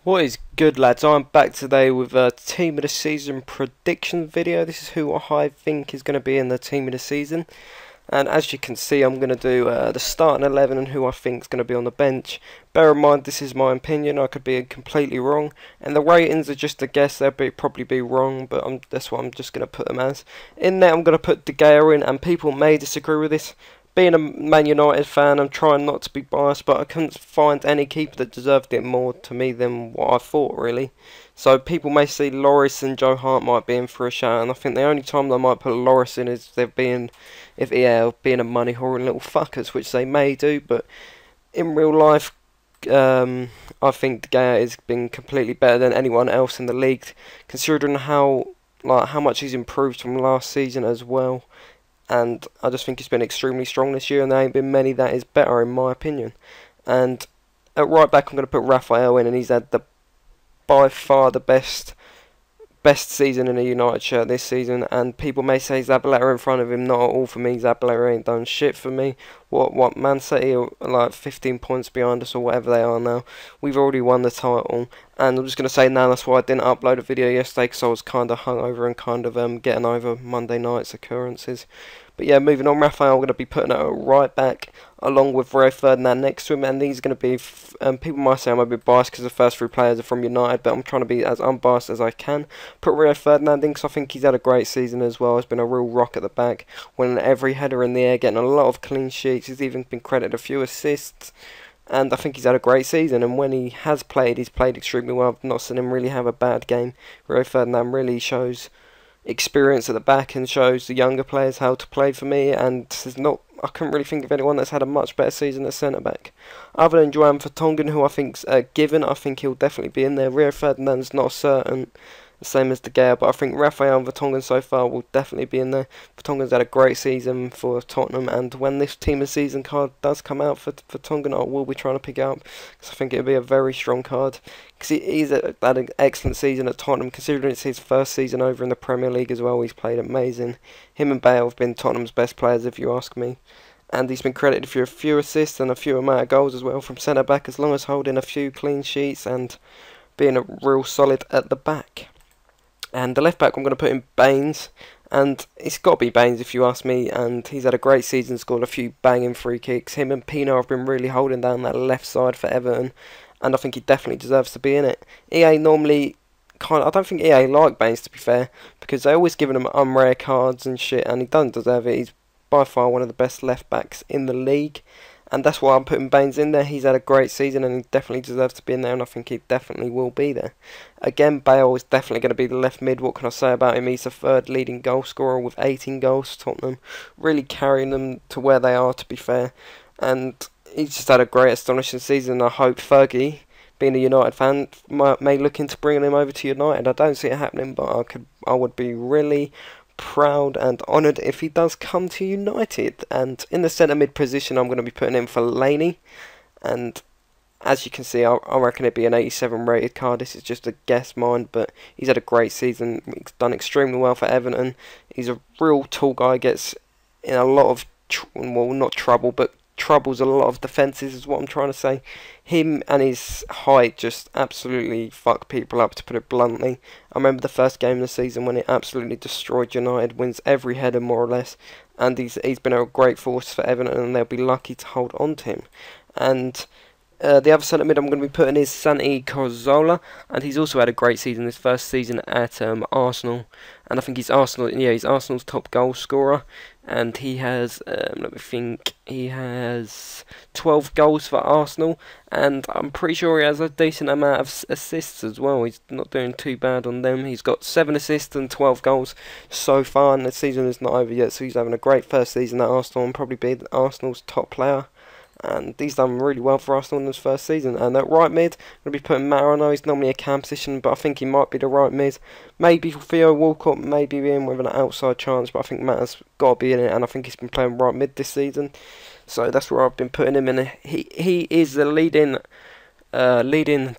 What is good, lads? I'm back today with a team of the season prediction video. This is who I think is going to be in the team of the season, and as you can see, I'm going to do the starting 11 and who I think is going to be on the bench. Bear in mind, this is my opinion. I could be completely wrong, and the ratings are just a guess. They'll probably be wrong, but that's what I'm just going to put them as. In there, I'm going to put De Gea in, and people may disagree with this. Being a Man United fan, I'm trying not to be biased, but I couldn't find any keeper that deserved it more to me than what I thought, really. So people may see Lloris and Joe Hart might be in for a shout, and I think the only time they might put Lloris in is being a money whoring little fuckers, which they may do, but in real life, I think De Gea has been completely better than anyone else in the league, considering how much he's improved from last season as well. And I just think he's been extremely strong this year, and there ain't been many that is better, in my opinion. And at right back, I'm going to put Raphael in, and he's had by far the best season in a United shirt this season. And people may say Zabaleta in front of him. Not at all for me. Zabaleta ain't done shit for me. What Man City are like 15 points behind us or whatever they are now. We've already won the title, and I'm just going to say now that's why I didn't upload a video yesterday, because I was kind of hungover and kind of getting over Monday night's occurrences. But yeah, moving on, Raphael, I'm going to be putting at a right back along with Rio Ferdinand next to him, and these are going to be, people might say I'm a bit biased because the first three players are from United, but I'm trying to be as unbiased as I can. Put Rio Ferdinand in because I think he's had a great season as well. He's been a real rock at the back, winning every header in the air, getting a lot of clean sheets. He's even been credited a few assists, and I think he's had a great season, and when he has played, he's played extremely well. I've not seen him really have a bad game. Rio Ferdinand really shows experience at the back and shows the younger players how to play for me, and I couldn't really think of anyone that's had a much better season at centre back other than Joan Vertonghen, who I think's a given. I think he'll definitely be in there. Rio Ferdinand's not certain, the same as De Gea, but I think Raphael and Vertonghen so far will definitely be in there. Vertonghen's had a great season for Tottenham, and when this team of season card does come out for Vertonghen, I will be trying to pick it up, because I think it'll be a very strong card, because he's had an excellent season at Tottenham, considering it's his first season over in the Premier League as well. He's played amazing. Him and Bale have been Tottenham's best players, if you ask me, and he's been credited for a few assists and a few amount of goals as well from centre back, as long as holding a few clean sheets and being a real solid at the back. And the left back, I'm going to put in Baines, and it's got to be Baines if you ask me, and he's had a great season, scored a few banging free kicks. Him and Pino have been really holding down that left side for Everton, and I think he definitely deserves to be in it. EA normally I don't think EA like Baines, to be fair, because they're always giving him unrare cards and shit, and he doesn't deserve it. He's by far one of the best left backs in the league, and that's why I'm putting Baines in there. He's had a great season, and he definitely deserves to be in there, and I think he definitely will be there. Again, Bale is definitely going to be the left mid. What can I say about him? He's the third leading goal scorer with 18 goals for Tottenham, really carrying them to where they are, to be fair. And he's just had a great, astonishing season. I hope Fergie, being a United fan, may look into bringing him over to United. I don't see it happening, but I would be really proud and honoured if he does come to United. And in the centre mid position, I'm going to be putting in Fellaini, and as you can see, I reckon it'd be an 87 rated card. This is just a guess mine, but he's had a great season. He's done extremely well for Everton. He's a real tall guy, gets in a lot of well, not trouble, but troubles a lot of defences is what I'm trying to say. Him and his height just absolutely fuck people up, to put it bluntly. I remember the first game of the season when it absolutely destroyed United, wins every header more or less, and he's been a great force for Everton, and they'll be lucky to hold on to him. And the other centre mid I'm going to be putting is Santi Cazorla, and he's also had a great season, his first season at Arsenal, and I think he's Arsenal's top goal scorer, and he has, let me think, he has 12 goals for Arsenal, and I'm pretty sure he has a decent amount of assists as well. He's not doing too bad on them. He's got 7 assists and 12 goals so far, and the season is not over yet, so he's having a great first season at Arsenal and probably be Arsenal's top player. And he's done really well for Arsenal in his first season. And at right mid, I'm going to be putting Marino. He's normally a cam position, but I think he might be the right mid. Maybe Theo Walcott, maybe be in with an outside chance, but I think Matt has got to be in it, and I think he's been playing right mid this season. So that's where I've been putting him in. He is the leading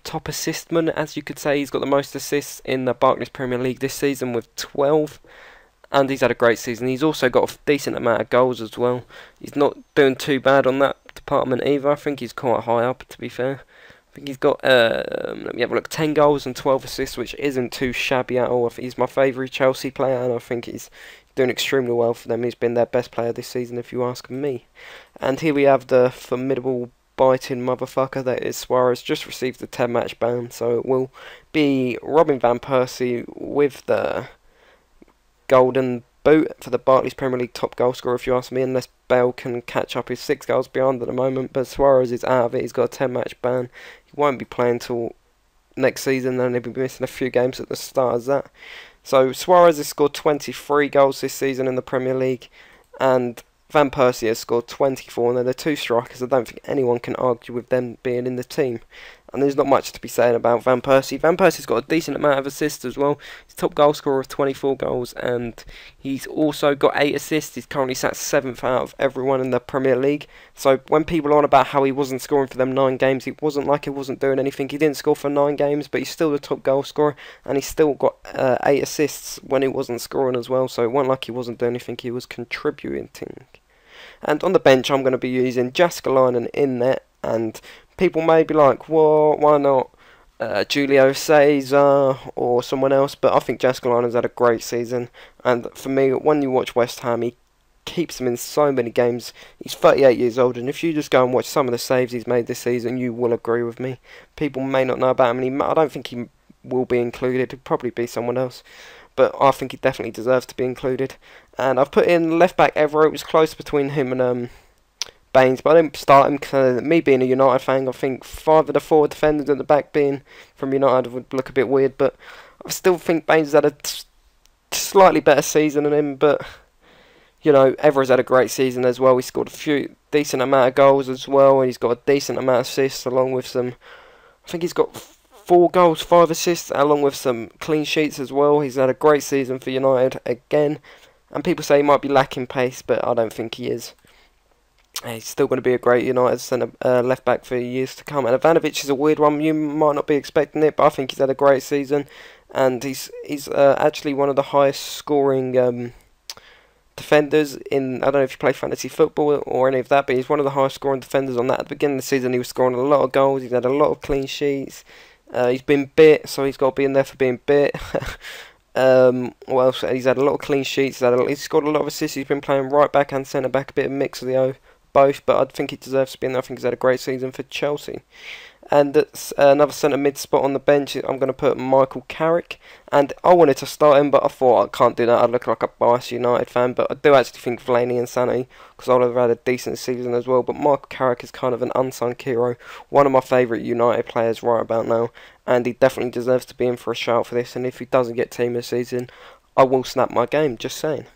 top assistman, as you could say. He's got the most assists in the Barclays Premier League this season with 12. And he's had a great season. He's also got a decent amount of goals as well. He's not doing too bad on that department either. I think he's quite high up, to be fair. I think he's got, let me have a look, 10 goals and 12 assists, which isn't too shabby at all. I think he's my favourite Chelsea player, and I think he's doing extremely well for them. He's been their best player this season, if you ask me. And here we have the formidable biting motherfucker that is Suarez. Just received a 10-match ban, so it will be Robin van Persie with the golden boot for the Barclays Premier League top goal scorer, if you ask me, unless Bale can catch up. His 6 goals behind at the moment, but Suarez is out of it. He's got a 10-match ban. He won't be playing till next season, and he'll be missing a few games at the start of that. So Suarez has scored 23 goals this season in the Premier League, and Van Persie has scored 24, and they're the two strikers. I don't think anyone can argue with them being in the team. And there's not much to be said about Van Persie. Van Persie's got a decent amount of assists as well. He's top goal scorer of 24 goals, and he's also got 8 assists. He's currently sat 7th out of everyone in the Premier League. So when people are on about how he wasn't scoring for them 9 games, it wasn't like he wasn't doing anything. He didn't score for 9 games, but he's still the top goal scorer, and he's still got 8 assists when he wasn't scoring as well. So it wasn't like he wasn't doing anything, he was contributing. And on the bench, I'm going to be using Jaskalainen in net, and people may be like, well, why not Julio Cesar or someone else? But I think Jaskalainen's had a great season, and for me, when you watch West Ham, he keeps them in so many games. He's 38 years old, and if you just go and watch some of the saves he's made this season, you will agree with me. People may not know about him, I don't think he will be included. It'll probably be someone else, but I think he definitely deserves to be included. And I've put in left back Evra. It was close between him and Baines, but I didn't start him because me being a United fan, I think 5 of the 4 defenders at the back being from United would look a bit weird, but I still think Baines has had a slightly better season than him. But you know, Evra's had a great season as well. He scored a few decent amount of goals as well, and he's got a decent amount of assists along with some, I think he's got 4 goals, 5 assists, along with some clean sheets as well. He's had a great season for United again, and people say he might be lacking pace, but I don't think he is. He's still going to be a great United centre left back for years to come. And Ivanovic is a weird one. You might not be expecting it, but I think he's had a great season, and he's actually one of the highest scoring defenders in. I don't know if you play fantasy football or any of that, but he's one of the highest scoring defenders on that. At the beginning of the season, he was scoring a lot of goals. He's had a lot of clean sheets. He's been bit, so he's got to be in there for being bit. What else? He's had a lot of clean sheets. He's scored a lot of assists. He's been playing right back and centre back, a bit of mix of the both. But I think he deserves to be in there. I think he's had a great season for Chelsea. And that's another centre mid spot on the bench. I'm going to put Michael Carrick, and I wanted to start him, but I thought I can't do that. I'd look like a biased United fan, but I do actually think Fellaini and Sané, because I would have had a decent season as well. But Michael Carrick is kind of an unsung hero, one of my favourite United players right about now, and he definitely deserves to be in for a shout for this. And if he doesn't get team of the season, I will snap my game. Just saying.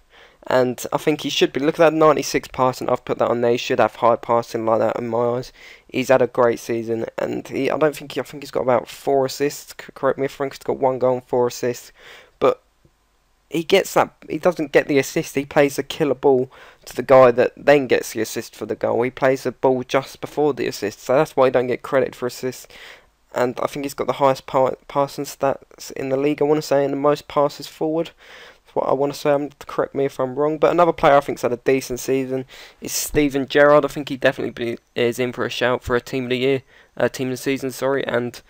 And I think he should be. Look at that 96 passing. I've put that on there. He should have high passing like that in my eyes. He's had a great season, and I think he's got about 4 assists. Correct me if I'm wrong. He's got 1 goal and 4 assists. But he gets that. He doesn't get the assist. He plays the killer ball to the guy that then gets the assist for the goal. He plays the ball just before the assist, so that's why he don't get credit for assists. And I think he's got the highest passing stats in the league. I want to say, and the most passes forward. What I want to say. Correct me if I'm wrong, but another player I think's had a decent season is Steven Gerrard. I think he definitely is in for a shout for a team of the year, team of the season. Sorry, and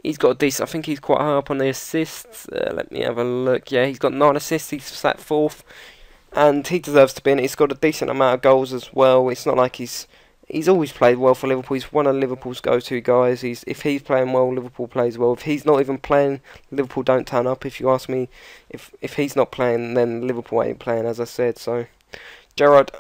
he's got a decent. I think he's quite high up on the assists. Let me have a look. Yeah, he's got 9 assists. He's sat 4th, and he deserves to be in it. He's got a decent amount of goals as well. It's not like he's always played well for Liverpool. He's one of Liverpool's go-to guys. If he's playing well, Liverpool plays well. If he's not even playing, Liverpool don't turn up. If you ask me, if he's not playing, then Liverpool ain't playing, as I said. So, Gerrard,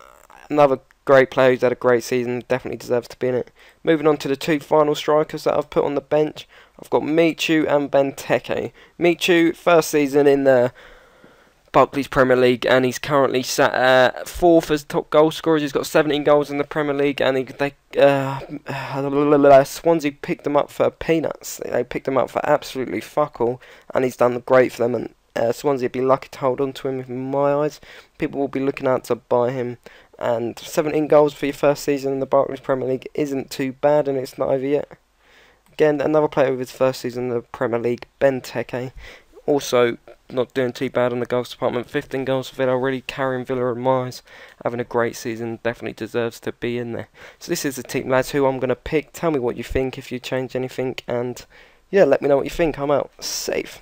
another great player who's had a great season, definitely deserves to be in it. Moving on to the 2 final strikers that I've put on the bench. I've got Michu and Benteke. Michu, first season in the Barclays Premier League, and he's currently sat 4th as top goal scorer. He's got 17 goals in the Premier League, and Swansea picked him up for peanuts. They picked him up for absolutely fuck all, and he's done great for them. And Swansea would be lucky to hold on to him in my eyes. People will be looking out to buy him, and 17 goals for your first season in the Barclays Premier League isn't too bad, and it's not over yet. Again, another player with his first season in the Premier League, Benteke. Also, not doing too bad on the goals department. 15 goals for Villa, really carrying Villa and Mars. Having a great season, definitely deserves to be in there. So this is the team, lads, who I'm going to pick. Tell me what you think, if you change anything, and yeah, let me know what you think. I'm out. Safe.